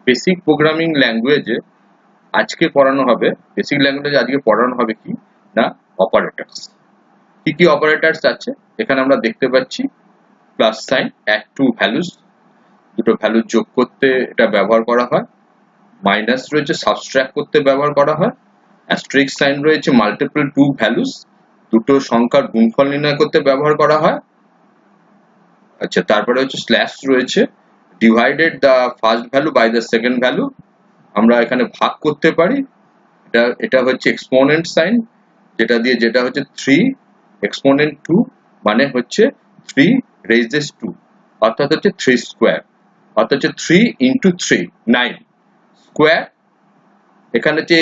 Basic programming ল্যাঙ্গুয়েজে আজকে পড়ানো হবে কি না অপারেটরস। কি কি অপারেটরস আছে এখানে আমরা দেখতে পাচ্ছি। Plus sign, add to values, দুটো ভ্যালু যোগ করতে এটা ব্যবহার করা হয়। মাইনাস রয়েছে, সাবট্রাক্ট করতে ব্যবহার করা হয়। অ্যাস্টেরিস্ক সাইন রয়েছে, মাল্টিপল টু ভ্যালুস, দুটো সংখ্যার গুণফল নির্ণয় করতে ব্যবহার করা হয়। আচ্ছা, তারপরে হচ্ছে স্ল্যাশ রয়েছে, divided the first value by the second value, আমরা এখানে ভাগ করতে পারি। এটা হচ্ছে এক্সপোনেন্ট সাইন, যেটা হচ্ছে 3 এক্সপোনেন্ট 2 মানে হচ্ছে 3 রেইজেস 2, অর্থাৎ হচ্ছে 3 স্কয়ার, অর্থাৎ হচ্ছে 3 ইনটু 3 9 স্কয়ার। এখানে যে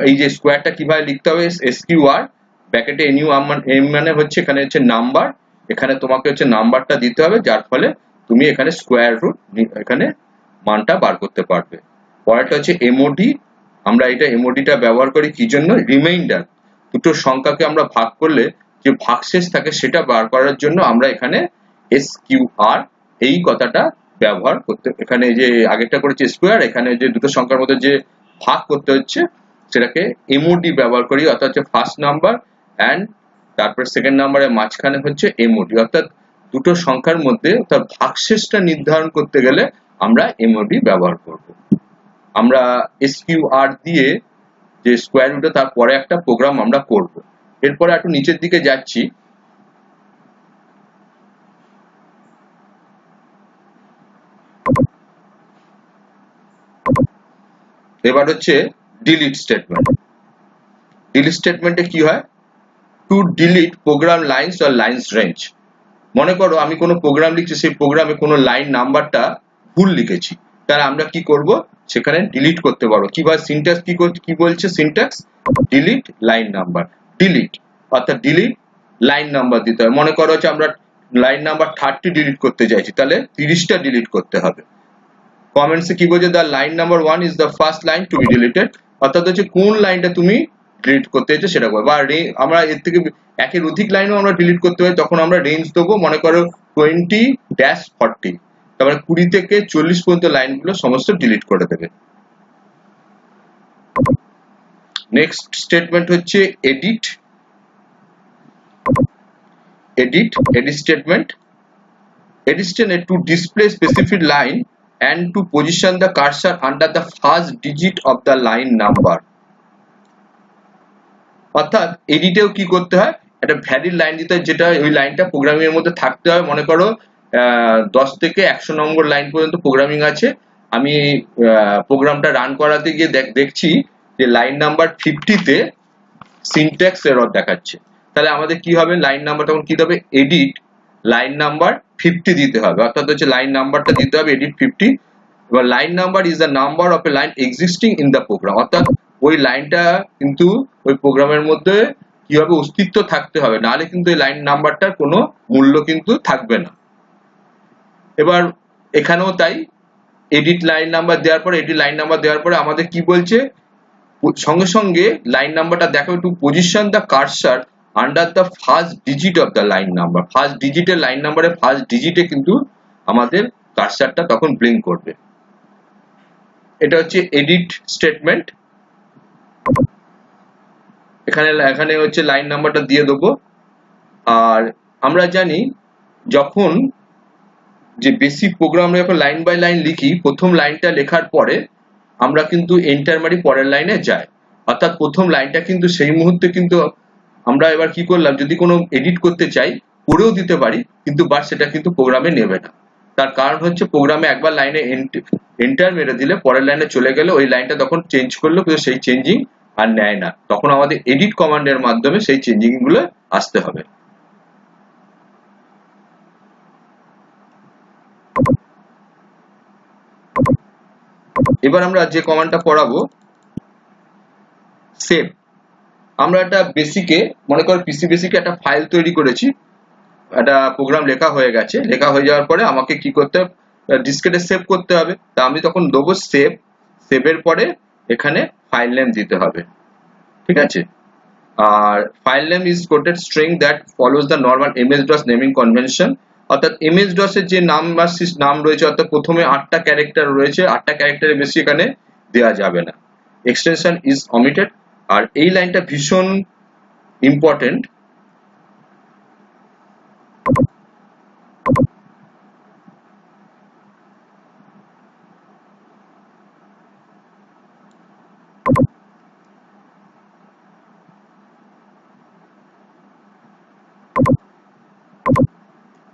এই যে স্কয়ারটা কিভাবে লিখতে হবে, এসকিউআর ব্র্যাকেটে এনইউ এম মানে হচ্ছে এখানে হচ্ছে নাম্বার, এখানে তোমাকে হচ্ছে নাম্বারটা দিতে হবে, যার ফলে তুমি এখানে স্কয়ার রুট এখানে মানটা বার করতে পারবে। পরেরটা হচ্ছে এমওডি, আমরা এটা এমওডিটা ব্যবহার করি কি জন্য, রিমাইন্ডার, দুটো সংখ্যাকে আমরা ভাগ করলে যে ভাগশেষ থাকে সেটা বার করার জন্য আমরা এখানে এসকিউআর এই কথাটা ব্যবহার করতে, এখানে যে আগেরটা করেছে স্কয়ার, এখানে যে দুটো সংখ্যার মধ্যে যে ভাগ করতে হচ্ছে সেটাকে এমওডি ব্যবহার করি, অর্থাৎ হচ্ছে ফার্স্ট নাম্বার এন্ড তারপর সেকেন্ড নাম্বারের মাঝখানে হচ্ছে এমওডি, অর্থাৎ দুটো সংখ্যার মধ্যে অর্থাৎ ভাগশেষটা নির্ধারণ করতে গেলে আমরা এমওডি ব্যবহার করব। আমরা এসকিউআর দিয়ে যে স্কয়ার রুটে তারপরে একটা প্রোগ্রাম আমরা করব। এরপরে একটু নিচের দিকে যাচ্ছি, এবার হচ্ছে ডিলিট স্টেটমেন্ট। ডিলিট স্টেটমেন্টে কি হয়, to delete program lines or lines range. মনে করো আমি কোনো প্রোগ্রাম লিখছি, সেই প্রোগ্রামে কোনো লাইন নাম্বারটা ভুল লিখেছি, তাহলে আমরা কি করব, সেখানে ডিলিট করতে পারবো। কিভাবে, সিনট্যাক্স কি বলছে, syntax delete line number, delete অর্থাৎ ডিলিট লাইন নাম্বার দিতে হবে। মনে করো হচ্ছে আমরা লাইন নাম্বার 30 ডিলিট করতে চাইছি, তাহলে 30টা ডিলিট করতে হবে। কমেন্টসে কি বলছে, the line number 1 is the first line to be deleted, অর্থাৎ হচ্ছে কোন লাইনটা তুমি ডিলিট করতে চাইছো সেটা বলবে। বা আমরা এর থেকে একের অধিক লাইনও আমরা ডিলিট করতে পারি, তখন আমরা রেঞ্জ দেবো, মনে করো 20-40, তারপরে 20 থেকে 40 পর্যন্ত লাইনগুলো সমস্ত ডিলিট করে দেবে। নেক্সট স্টেটমেন্ট হচ্ছে edit. Statement, edit statement to display specific line and to position the cursor under the first digit of the line number। অর্থাৎ এডিটেও কি করতে হয়, একটা ভ্যালিড লাইন দিতে হয়, যেটা ওই লাইনটা প্রোগ্রামিং এর মধ্যে থাকতে হয়। মনে করো 10 থেকে 100 নম্বর লাইন পর্যন্ত প্রোগ্রামিং আছে, আমি প্রোগ্রামটা রান করাতে গিয়ে দেখছি যে লাইন নাম্বার 50 তে সিনট্যাক্স এরর দেখাচ্ছে, তাহলে আমাদের কি হবে, লাইন নাম্বার তখন কি হবে, এডিট লাইন নাম্বার 50 দিতে হবে, অর্থাৎ হচ্ছে লাইন নাম্বারটা দিতে হবে এডিট 50। এবার line number is the number of a line existing in the program, অর্থাৎ ওই লাইনটা কিন্তু ওই প্রোগ্রামের মধ্যে কি হবে, অস্তিত্ব থাকতে হবে, নাহলে কিন্তু এই লাইন নাম্বারটার কোনো মূল্য কিন্তু থাকবে না। এবার এখানেও তাই, এডিট লাইন নাম্বার দেওয়ার পরে আমাদের কি বলছে, সঙ্গে সঙ্গে লাইন নাম্বারটা দেখো, to position the cursor under the first digit of the line number, first ডিজিটের লাইন নাম্বারের ফার্স্ট ডিজিটে কিন্তু আমাদের কার্সারটা তখন ব্লিঙ্ক করবে। এটা হচ্ছে এডিট স্টেটমেন্ট। এখানে হচ্ছে লাইন নাম্বারটা দিয়ে দেবো। আর আমরা জানি যখন যে বেসিক প্রোগ্রাম যখন লাইন বাই লাইন লিখি, প্রথম লাইনটা লেখার পরে আমরা কিন্তু এন্টার মারি, পরের লাইনে যাই, অর্থাৎ প্রথম লাইনটা কিন্তু সেই মুহূর্তে কিন্তু আমরা এবার কি করলাম, যদি কোনো এডিট করতে চাই করেও দিতে পারি, কিন্তু বাট সেটা কিন্তু প্রোগ্রামে নেবে না। তার কারণ হচ্ছে প্রোগ্রামে একবার লাইনে এন্টার মেরে দিলে পরের লাইনে চলে গেলে ওই লাইনটা তখন চেঞ্জ করলো, কিন্তু সেই চেঞ্জিং আর নেয় না, তখন আমাদের এডিট কমান্ডের মাধ্যমে সেই চেঞ্জিং গুলো আসতে হবে। এবার আমরা যে কমান্ডটা পড়াবো, সেভ। আমরা একটা বেসিকে, মনে করো পিসি বেসিকে একটা ফাইল তৈরি করেছি, একটা প্রোগ্রাম লেখা হয়ে গেছে, লেখা হয়ে যাওয়ার পরে আমাকে কি করতে হবে, ডিস্কেটে সেভ করতে হবে। তা আমি তখন দেবো সেভ, সেভের পরে এখানে ফাইল নেম দিতে হবে, ঠিক আছে। আর file name is quoted string that follows the normal ms-DOS naming convention, অর্থাৎ এমএস ডস এর যে নাম রয়েছে অর্থাৎ প্রথমে 8টা ক্যারেক্টার রয়েছে, 8টা ক্যারেক্টারের বেশি এখানে দেওয়া যাবে না। Extension is omitted. আর এই লাইনটা ভীষণ ইম্পর্টেন্ট।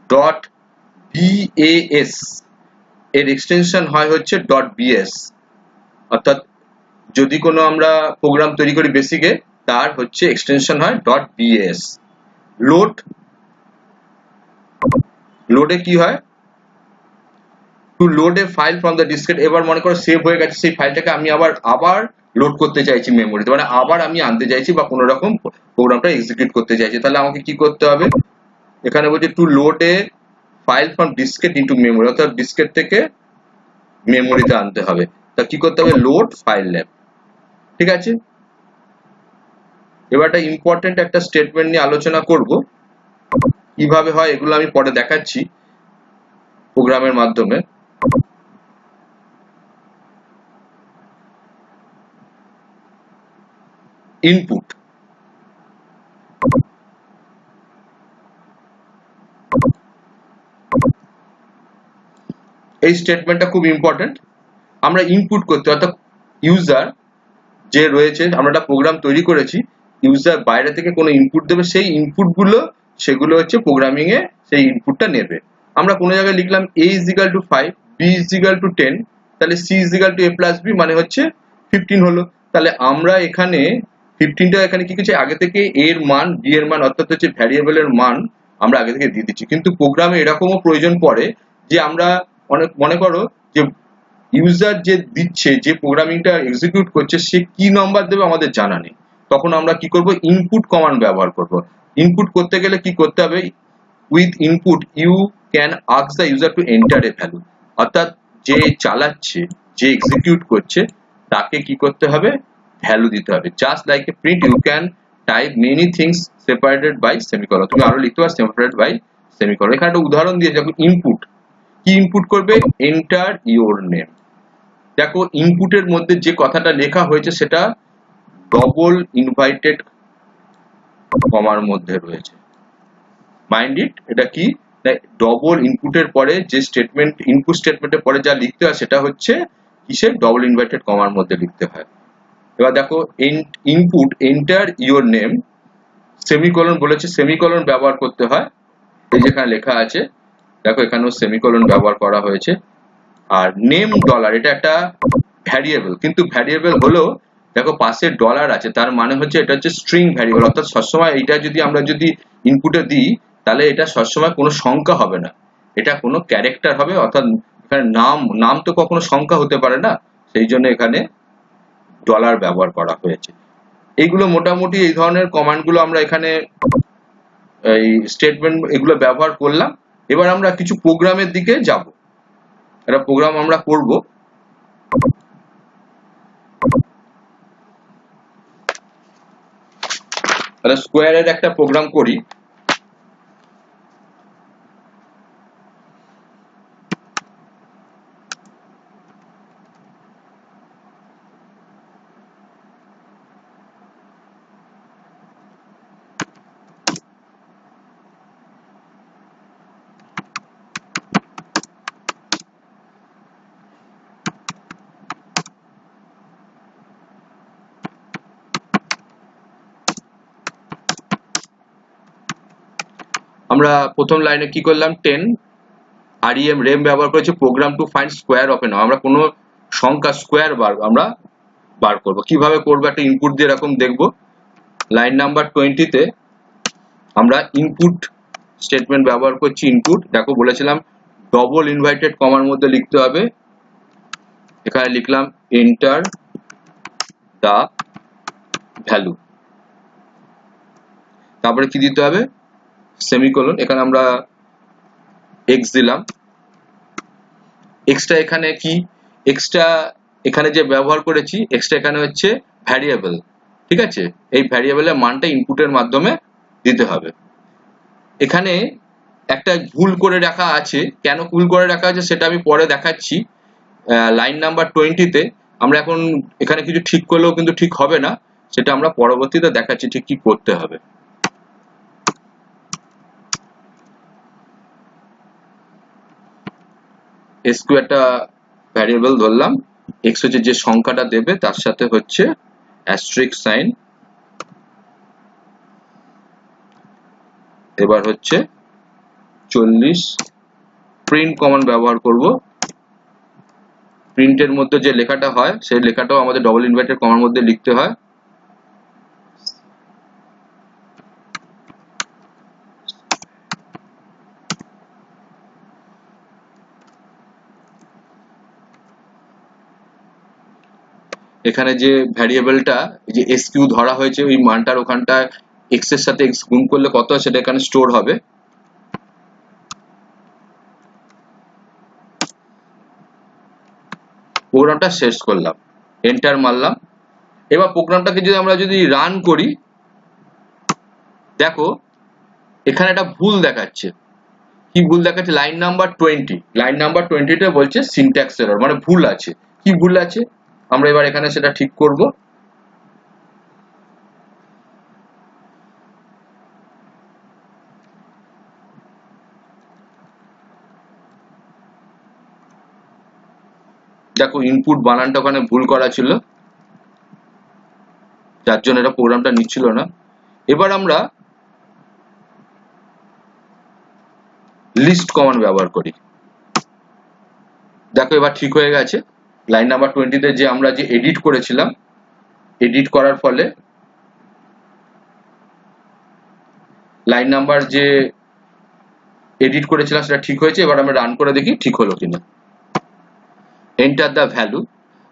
ডট বিএস এর এক্সটেনশন হয় হচ্ছে ডট বিএস। অর্থাৎ যদি কোনো আমরা প্রোগ্রাম তৈরি করি বেসিকে, তার হচ্ছে এক্সটেনশন হয় ডট বিএস। লোডে কি হয়, to load a file from the diskette. এবার মনে করো সেভ হয়ে গেছে, সেই ফাইলটাকে আমি আবার লোড করতে চাইছি মেমোরিতে, মানে আবার আমি আনতে চাইছি বা কোনো রকম প্রোগ্রামটা এক্সিকিউট করতে চাইছি, তাহলে আমাকে কি করতে হবে, এখানে বলছে to load a file from diskette into memory, অর্থাৎ ডিসকেট থেকে মেমোরিতে আনতে হবে। তা কি করতে হবে, লোড ফাইল নেম। ঠিক আছে, এবার একটা ইম্পর্টেন্ট একটা স্টেটমেন্ট নিয়ে আলোচনা করব, কিভাবে হয় এগুলো আমি পরে দেখাচ্ছি প্রোগ্রামের মাধ্যমে। ইনপুট, এই স্টেটমেন্টটা খুব ইম্পর্টেন্ট। আমরা ইনপুট করতে, অর্থাৎ ইউজার যে রয়েছে, আমরা একটা প্রোগ্রাম তৈরি করেছি, ইউজার বাইরে থেকে কোনো ইনপুট দেবে, সেই ইনপুটগুলো সেগুলো হচ্ছে প্রোগ্রামিং এ সেই ইনপুটটা নেবে। আমরা কোনো জায়গায় লিখলাম a is equal to 5, b is equal to 10, তাহলে c is equal to a plus b মানে হচ্ছে 15 হলো। তাহলে আমরা এখানে 15টা এখানে কি কিছু আগে থেকে a এর মান, b এর মান অর্থাৎ হচ্ছে ভ্যারিয়েবলের মান আমরা আগে থেকে দিয়ে দিচ্ছি। কিন্তু প্রোগ্রামে এরকমও প্রয়োজন পড়ে যে আমরা অনেক মনে করো যে ইউজার যে দিচ্ছে, যে প্রোগ্রামিংটা এক্সিকিউট করছে, সে কি নাম্বার দেবে আমাদের জানা নেই, তখন আমরা কি করব, ইনপুট কমান্ড ব্যবহার করব। ইনপুট করতে গেলে কি করতে হবে, with input you can ask the user to enter a value, অর্থাৎ যে চালাচ্ছে, যে এক্সিকিউট করছে, তাকে কি করতে হবে, ভ্যালু দিতে হবে। Just like a print you can type many things separated by semicolon, তুমি আরো লিখতে পারো সেপারেটেড বাই সেমিকলন। এখানে একটা উদাহরণ দিয়ে দেখো, ইনপুট কি ইনপুট করবে, এন্টার ইওর নেম। দেখো ইনপুটের মধ্যে যে কথাটা লেখা হয়েছে সেটা ডবল ইনভাইটেড কমার মধ্যে রয়েছে। মাইন্ড ইট, এটা কি, ডবল ইনপুটের পরে যে স্টেটমেন্ট, ইনপুট স্টেটমেন্টের পরে যা লিখতে হয় সেটা হচ্ছে কিসের, ডবল ইনভাইটেড কমার মধ্যে লিখতে হয়। এবার দেখো input enter your name, semicolon বলেছে, সেমিকলন ব্যবহার করতে হয়, এই যেখানে লেখা আছে দেখো এখানেও সেমিকলন ব্যবহার করা হয়েছে। আর নেম ডলার, এটা একটা ভ্যারিয়েবল, কিন্তু ভ্যারিয়েবল হলেও দেখো পাশে ডলার আছে, তার মানে হচ্ছে এটা হচ্ছে স্ট্রিং ভ্যারিয়েবল। অর্থাৎ সবসময় এটা যদি আমরা যদি ইনপুটে দিই, তাহলে এটা সবসময় কোনো সংখ্যা হবে না, এটা কোনো ক্যারেক্টার হবে। অর্থাৎ এখানে নাম তো কখনো সংখ্যা হতে পারে না, সেই জন্য এখানে ডলার ব্যবহার করা হয়েছে। এইগুলো মোটামুটি এই ধরনের কমান্ড গুলো আমরা এখানে এই স্টেটমেন্ট এগুলো ব্যবহার করলাম। এবার আমরা কিছু প্রোগ্রামের দিকে যাব, একটা প্রোগ্রাম আমরা করব। তাহলে স্কোয়ারের একটা প্রোগ্রাম করি। আমরা প্রথম লাইনে কি করলাম, 10 rem ব্যবহার করেছি program to find square of a number, আমরা কোনো সংখ্যা স্কোয়ার আমরা বার করব। কিভাবে করব, একটা ইনপুট দিয়ে এরকম দেখব। লাইন নাম্বার 20 তে আমরা ইনপুট স্টেটমেন্ট ব্যবহার করছি। ইনপুট দেখো বলেছিলাম ডবল ইনভাইটেড কমার মধ্যে লিখতে হবে, এখানে লিখলাম এন্টার দা ভ্যালু, তারপরে কি দিতে হবে, সেমিকোলন, এখানে আমরা এক্স দিলাম। এক্সটা এখানে কি, এক্সটা এখানে যে ব্যবহার করেছি, এক্সটা এখানে হচ্ছে ভ্যারিয়েবল, ঠিক আছে, এই ভ্যারিয়েবলের মানটা ইনপুটের মাধ্যমে দিতে হবে। এখানে একটা ভুল করে রাখা আছে, কেন ভুল করে রাখা আছে সেটা আমি পরে দেখাচ্ছি। লাইন নাম্বার 20 তে আমরা এখন এখানে কিছু ঠিক করলেও কিন্তু ঠিক হবে না, সেটা আমরা পরবর্তীতে দেখাচ্ছি ঠিক কি করতে হবে। sq একটা ভ্যারিয়েবল ধরলাম, x হচ্ছে যে সংখ্যাটা দেবে তার সাথে হচ্ছে অ্যাস্টেরিস্ক সাইন, এবার হচ্ছে 40 প্রিন্ট কমান্ড ব্যবহার করব। প্রিন্টের মধ্যে যে লেখাটা হয় সেই লেখাটাও আমাদের ডবল ইনভার্টেড কমার মধ্যে লিখতে হয়। এখানে যে ভ্যারিয়েবলটা যে sq ধরা হয়েছে ওই মানটার ওখানটা x এর সাথে x গুণ করলে কত হয় সেটা এখানে স্টোর হবে। প্রোগ্রামটা শেষ করলাম, এন্টার মারলাম। এবার প্রোগ্রামটাকে যদি আমরা রান করি, দেখো এখানে একটা ভুল দেখাচ্ছে। কি ভুল দেখাচ্ছে? লাইন নাম্বার 20 তে বলছে সিনট্যাক্স এরর, মানে ভুল আছে। কি ভুল আছে আমরা এবার এখানে সেটা ঠিক করব। দেখো ইনপুট বানানটা ওখানে ভুল করা ছিল, যার জন্য এটা প্রোগ্রামটা নিচ্ছিল না। এবার আমরা লিস্ট কমান্ড ব্যবহার করি। দেখো এবার ঠিক হয়ে গেছে। লাইন নাম্বার 20 তে যে আমরা যে এডিট করেছিলাম, এডিট করার ফলে লাইন নাম্বার যে এডিট করেছিলাম সেটা ঠিক হয়েছে। এবার আমরা রান করে দেখি ঠিক হলো কিনা। Enter the value,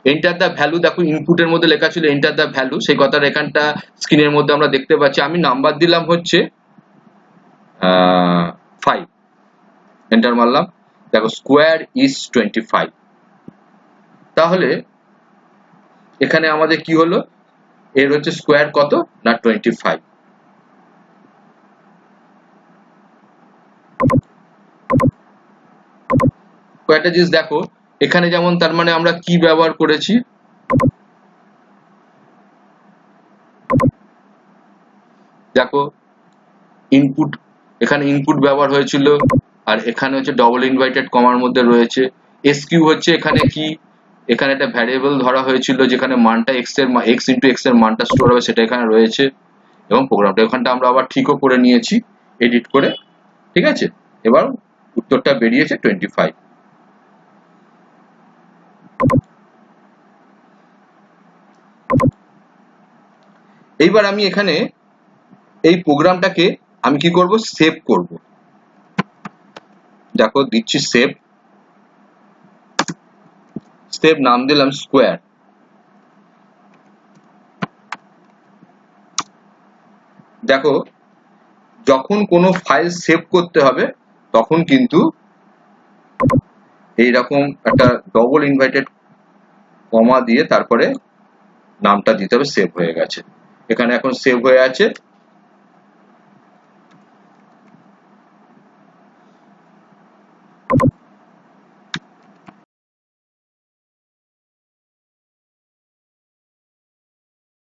enter the value, দেখো ইনপুটের মধ্যে লেখা ছিল এন্টার দ্য ভ্যালু, সেই কথাটা এখানটা স্ক্রিনের মধ্যে আমরা দেখতে পাচ্ছি। আমি নাম্বার দিলাম হচ্ছে 5, এন্টার মারলাম। দেখো স্কোয়ার ইজ 25। তাহলে এখানে আমাদের কি হলো, এর হচ্ছে স্কোয়ার কত না 25। কয়েকটা জিনিস দেখো এখানে, যেমন তার মানে আমরা কি ব্যবহার করেছি, দেখো ইনপুট, এখানে ইনপুট ব্যবহার হয়েছিল, আর এখানে হচ্ছে ডবল ইনভার্টেড কমার মধ্যে রয়েছে। sq হচ্ছে এখানে কি, এখানে একটা ভ্যারিয়েবল ধরা হয়েছিল যেখানে মানটা x ইন্টু x এর মানটা স্টোর হবে, সেটা এখানে রয়েছে। এবং প্রোগ্রামটা ওখানটা আমরা আবার ঠিকও করে নিয়েছি এডিট করে, ঠিক আছে। এবার উত্তরটা বেরিয়েছে 25। এইবার আমি এখানে এই প্রোগ্রামটাকে আমি কি করব, সেভ করব। দেখো দিচ্ছি সেভ, সেভ নাম দিলাম স্কোয়ার। দেখো যখন কোনো ফাইল সেভ করতে হবে তখন কিন্তু এইরকম একটা ডবল ইনভার্টেড কমা দিয়ে তারপরে নামটা দিতে হবে, সেভ হয়ে গেছে। এখানে এখন সেভ হয়ে আছে।